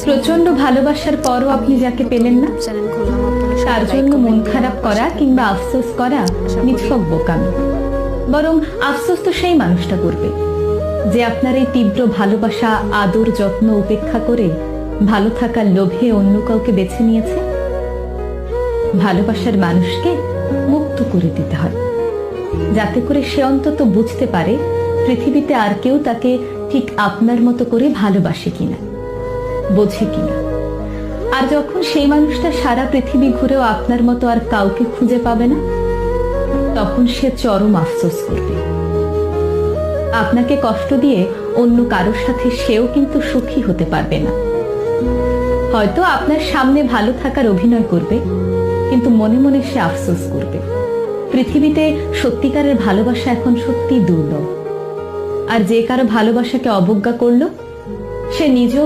প্রচন্ড ভালোবাসার পরও আপনি যাকে পেলেন না, চ্যানেল খুললাম, তার জন্য মন খারাপ করা কিংবা আফসোস করা নিছক বোকামি। বরং আফসোস তো সেই মানুষটা করবে যে আপনার এই তীব্র ভালোবাসা, আদর, যত্ন উপেক্ষা করে ভালো থাকার লোভে অন্য কাউকে বেছে নিয়েছে। ভালোবাসার মানুষকে মুক্ত করে দিতে হয়, যাতে করে সে অন্তত বুঝতে পারে পৃথিবীতে আর কেউ তাকে ঠিক আপনার মতো করে ভালোবাসে কিনা, বোঝে কিনা। আর যখন সেই মানুষটা সারা পৃথিবী ঘুরেও আপনার মতো আর কাউকে খুঁজে পাবে না, তখন সে চরম আফসোস করবে। আপনাকে কষ্ট দিয়ে অন্য কারোর সাথে সেও কিন্তু সুখী হতে পারবে না। হয়তো আপনার সামনে ভালো থাকার অভিনয় করবে, কিন্তু মনে মনে সে আফসোস করবে। পৃথিবীতে সত্যিকারের ভালোবাসা এখন সত্যি দুর্লভ। আর যে কারো ভালোবাসাকে অবজ্ঞা করলো, সে নিজেও